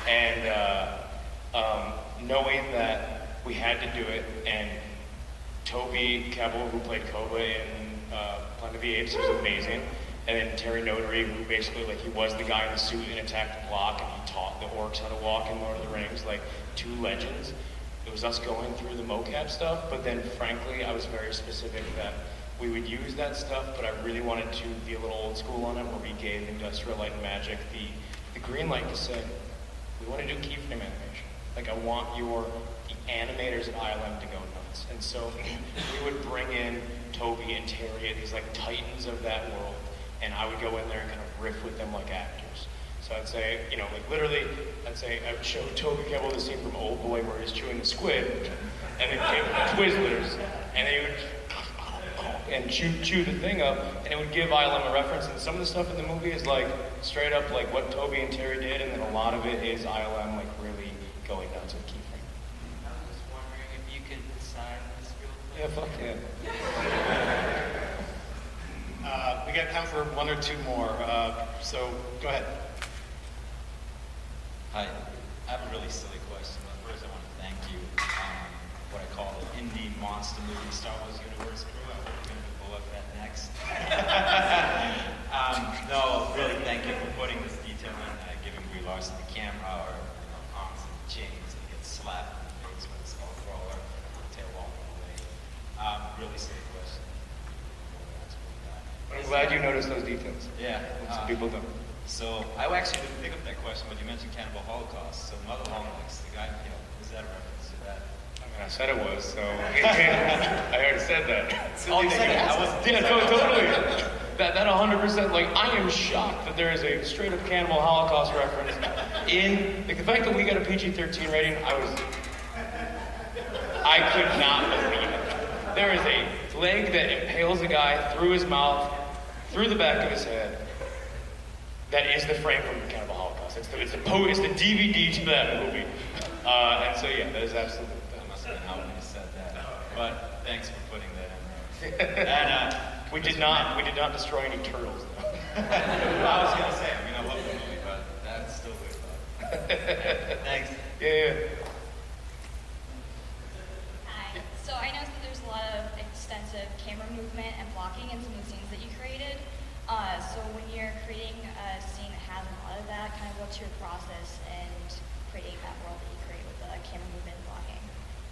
and knowing that we had to do it, and Toby Kebbell, who played Koba in Planet of the Apes, was amazing. And then Terry Notary, who basically, like, he was the guy in the suit and attacked the block, and he taught the orcs how to walk in Lord of the Rings, like, two legends. It was us going through the mocap stuff, but then, frankly, I was very specific that we would use that stuff, but I really wanted to be a little old school on it, where we gave Industrial Light and Magic the green light to say, we want to do keyframe animation. Like, I want the animators at ILM to go nuts. And so we would bring in Toby and Terry, these like titans of that world, and I would go in there and kind of riff with them like actors. So I'd say, you know, like literally, I would show Toby Kebbell the scene from Old Boy where he's chewing the squid, and it came Twizzlers, and they would and chew the thing up, and it would give ILM a reference. And some of the stuff in the movie is like straight up like what Toby and Terry did, and then a lot of it is ILM like really going nuts with keyframe. I was just wondering if you could sign this real quick. Yeah, fuck yeah. We got time for one or two more, so go ahead. Hi, I have a really silly question, but first I want to thank you. What I call the indie monster movie Star Wars Universe crew. I hope you're going to pull up that next. No, really thank you for putting this detail in, giving Brie Larson the camera, or arms and chains, and get slapped in the face with a skull crawler, tail walking away. Really silly question. I'm glad you noticed those details. Yeah. Some people don't. So I actually didn't pick up that question, but you mentioned Cannibal Holocaust. So Mother Holocaust, the guy, is that a reference to that? I mean, I said it was, so I already said that. Oh, you said it. I wasn't. Yeah, totally. That 100%. Like, I am shocked that there is a straight up Cannibal Holocaust reference in like the fact that we got a PG-13 rating. I could not believe it. There is a leg that impales a guy through his mouth, through the back of his head. That is the frame from the Cannibal Holocaust. It's the DVD to that movie. And so yeah, that is absolutely. That must have been how you said that. But thanks for putting that in there. And we did not destroy any turtles though. I was gonna say, I love the movie, but that's still good. Thanks. Yeah. Hi. So I know that there's a lot of extensive camera movement and blocking in some of the scenes that you created. So when you're creating a scene that has a lot of that, kind of what's your process in creating that world that you create with the camera movement and blocking?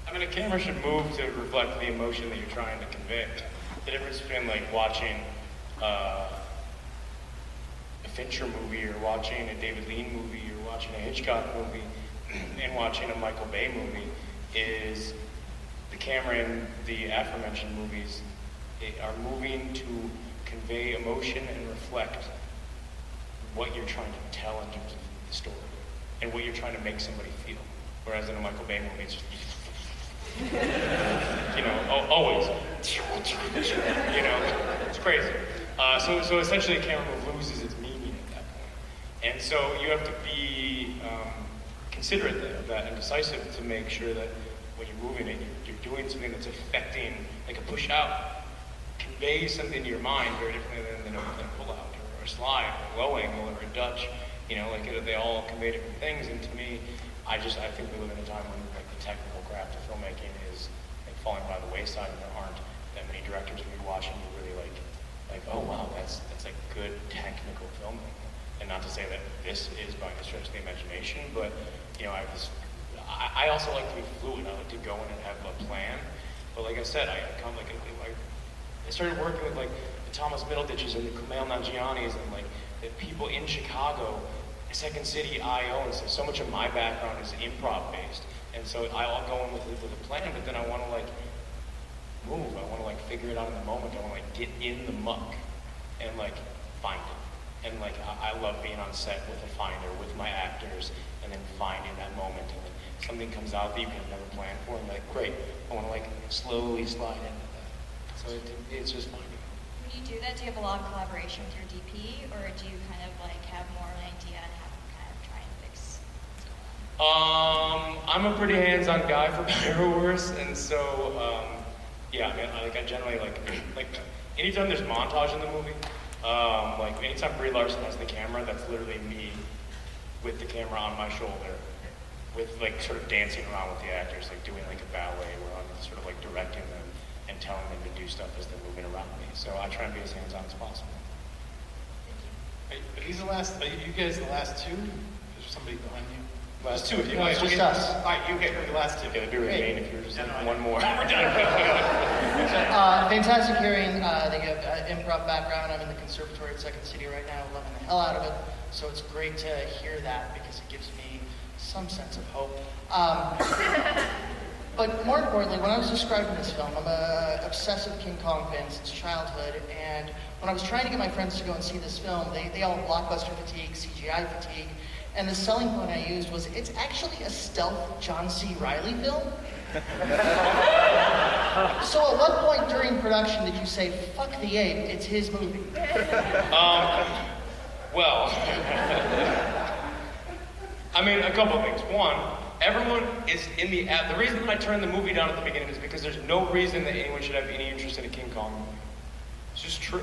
I mean, a camera should move to reflect the emotion that you're trying to convey. The difference between like watching a Fincher movie or watching a David Lean movie or watching a Hitchcock movie and watching a Michael Bay movie is the camera in the aforementioned movies are moving to convey emotion and reflect what you're trying to tell in terms of the story and what you're trying to make somebody feel. Whereas in a Michael Bay movie, it's just, always, it's crazy. So essentially a camera move loses its meaning at that point. And so you have to be considerate of that and decisive to make sure that when you're moving it, you're doing something that's affecting, like a push out, conveys something to your mind very differently than a pull out or a slide or a low angle or a Dutch. They all convey different things. And to me, I think we live in a time when like the technical craft of filmmaking is like falling by the wayside, and there aren't that many directors when you're watching you really like oh wow, that's like good technical filmmaking. And not to say that this is by any stretch of the imagination, but I also like to be fluid. I like to go in and have a plan. But like I said, I started working with like the Thomas Middleditches and the Kumail Nanjianis and like the people in Chicago, Second City, I.O. And so much of my background is improv based. And so I'll go in with a plan, but then I want to like move. I want to like figure it out in the moment. I want to like get in the muck and like find it. And like I love being on set with a finder, with my actors, and then finding that moment. And then something comes out that you can never plan for, and like, great, I want to like slowly slide into that. So it's just finding. When you do that, do you have a lot of collaboration with your DP, or do you kind of like have more of an idea and have them kind of try and fix what's going on? I'm a pretty hands-on guy for better or worse, and so yeah, I generally like anytime there's montage in the movie, like anytime Brie Larson has the camera, that's literally me with the camera on my shoulder, with like sort of dancing around with the actors, like doing like a ballet where I'm sort of like directing them and telling them to do stuff as they're moving around me. So I try and be as hands-on as possible. Are these the last, are you guys the last two? Is there somebody behind you? Last Just two of you. no, it's Okay, just okay. us. All right, you get the last two. Yeah, it'd be really Hey. mean if you were just No, like no, one more. We're done. Fantastic hearing that you have improv background. I'm in the conservatory at Second City right now, loving the hell out of it. So it's great to hear that because it gives me some sense of hope. But more importantly, when I was describing this film, I'm an obsessive King Kong fan since childhood, and when I was trying to get my friends to go and see this film, they all have blockbuster fatigue, CGI fatigue, and the selling point I used was it's actually a stealth John C. Reilly film. So at what point during production did you say, fuck the ape, it's his movie? Well, I mean, a couple of things. One, everyone is in the app. The reason that I turned the movie down at the beginning is because there's no reason that anyone should have any interest in a King Kong movie. It's just true.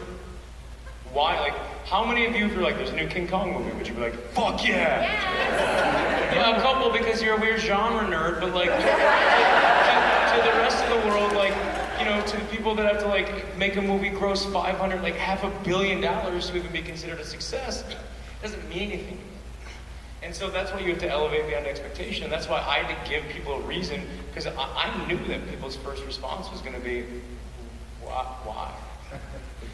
Why? Like, how many of you, if you're like, there's a new King Kong movie, would you be like, fuck yeah? Yeah, a couple because you're a weird genre nerd, but like, to the rest of the world, like, you know, to the people that have to like make a movie gross 500, like $500 million to even be considered a success, doesn't mean anything. And so that's why you have to elevate beyond expectation. That's why I had to give people a reason, because I knew that people's first response was going to be, why?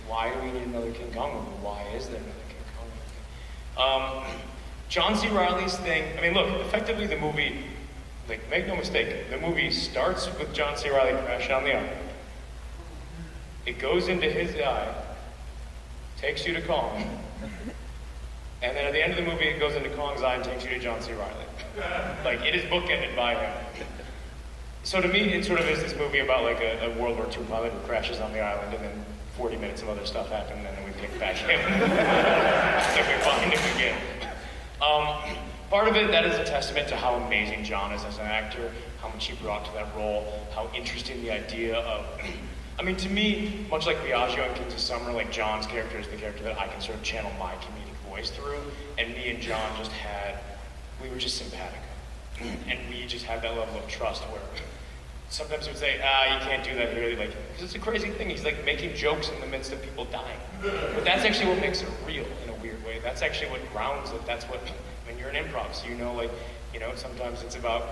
Why do we need another King Kong movie? Why is there another King Kong movie? John C. Reilly's thing, I mean, look, effectively the movie, like, make no mistake, the movie starts with John C. Reilly crashing on the island. It goes into his eye, takes you to Kong, and then at the end of the movie, it goes into Kong's eye and takes you to John C. Reilly. Like, it is bookended by him. So to me, it sort of is this movie about like a World War II pilot who crashes on the island, and then 40 minutes of other stuff happen, and then we pick back him. And we find him again. Part of it, that is a testament to how amazing John is as an actor, how much he brought to that role, how interesting the idea of... I mean, to me, much like Biagio in Kings of Summer, like John's character is the character that I can sort of channel my comedic voice through, and me and John just had... We were just simpatico. And we just had that level of trust where... Sometimes we would say, you can't do that here, like, because it's a crazy thing. He's like making jokes in the midst of people dying. But that's actually what makes it real in a weird way. That's actually what grounds it. That's what, I mean, you're an improv, so you know, like, you know, sometimes it's about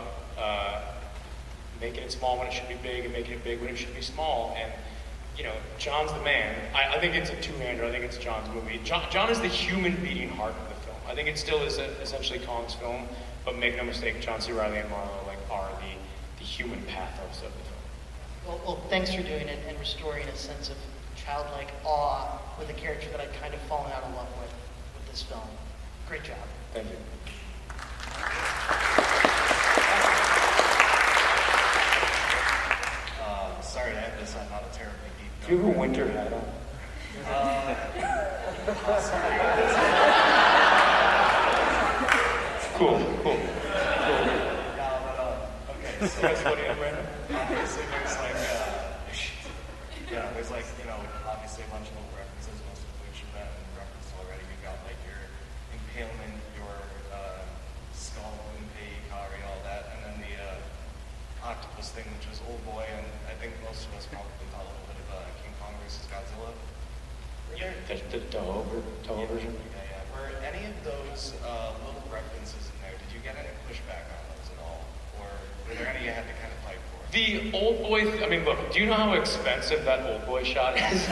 making it small when it should be big and making it big when it should be small. And, you know, John's the man. I think it's a two-hander. I think it's John's movie. John is the human beating heart of the film. I think it still is essentially Kong's film, but make no mistake, John C. Reilly and Marlowe, like, are the human pathos of the film. Well, thanks for doing it and restoring a sense of childlike awe with a character that I'd kind of fallen out of love with this film. Great job. Thank you. Sorry to have this on not a terribly deep Do you have a winter hat on? Cool. So that's what it Brandon. Obviously, there's like, there's like, you know, obviously a bunch of little references, most of which have been referenced already. You've got like your impalement, your skull, Unpei, Ikari, all that, and then the octopus thing, which was Old Boy, and I think most of us probably thought a little bit of King Kong versus Godzilla. The Toho version? Yeah. Were any of those little references in there, did you get any pushback on those at all? Or were there any you had to kind of fight for? The Old Boy, I mean, look, do you know how expensive that Old Boy shot is?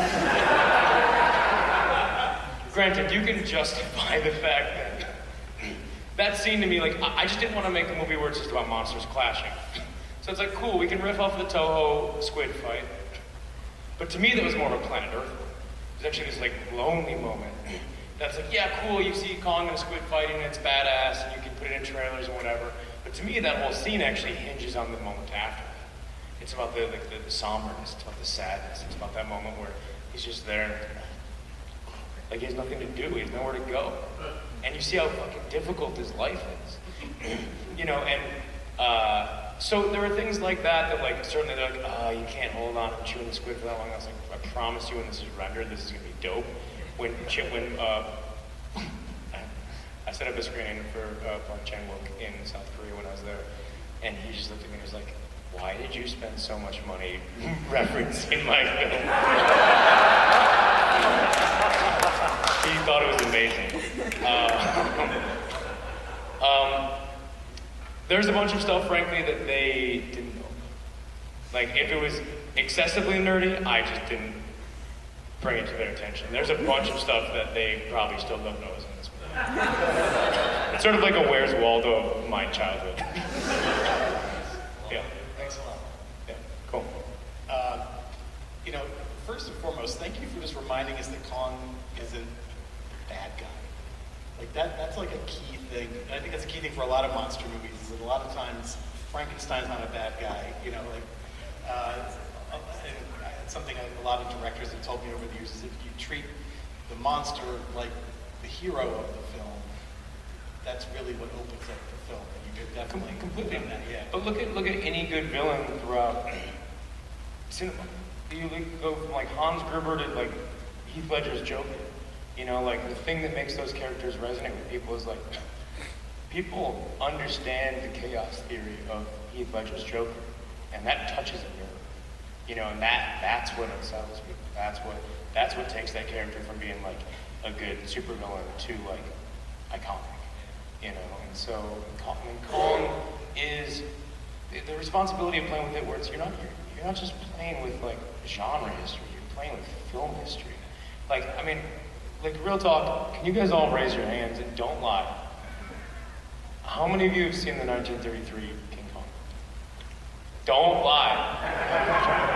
Granted, you can justify the fact that that scene to me, like, I just didn't want to make a movie where it's just about monsters clashing. So it's like, cool, we can riff off the Toho squid fight. But to me, that was more of a Planet Earth. It was actually this, like, lonely moment. That's like, yeah, cool, you see Kong and a squid fighting, and it's badass, and you can put it in trailers and whatever. But to me, that whole scene actually hinges on the moment after that. It's about the somberness, it's about the sadness, it's about that moment where he's just there, like he has nothing to do, he has nowhere to go. And you see how fucking difficult his life is. You know, and so there were things like that like, certainly they're like, you can't hold on and chew the squid for that long. I was like, I promise you when this is rendered, this is gonna be dope. When I set up a screening for Park Chan-wook in South Korea when I was there, and he just looked at me and was like, "Why did you spend so much money referencing my film?" He thought it was amazing. There's a bunch of stuff, frankly, that they didn't know. Like, if it was excessively nerdy, I just didn't bring it to their attention. There's a bunch of stuff that they probably still don't know is in this movie. It's sort of like a Where's Waldo of my childhood. Yeah. Thanks a lot. Yeah. Cool. You know, first and foremost, thank you for just reminding us that Kong isn't a bad guy. Like that's like a key thing. And I think that's a key thing for a lot of monster movies, is that a lot of times Frankenstein's not a bad guy. You know, like it's something a lot of directors have told me over the years is if you treat the monster like the hero of the film, that's really what opens up the film. And you could definitely Completely. done that, yeah. But look at any good villain throughout cinema. You go from like Hans Gruber to like Heath Ledger's Joker. You know, like the thing that makes those characters resonate with people is like people understand the chaos theory of Heath Ledger's Joker, and that touches a nerve. You know, and that's what unsettles people. That's what takes that character from being like a good supervillain to like iconic. You know, and so Kong is the responsibility of playing with it, where it's you're not just playing with like genre history. You're playing with film history. Like, I mean, like real talk. Can you guys all raise your hands and don't lie? How many of you have seen the 1933 King Kong? Don't lie.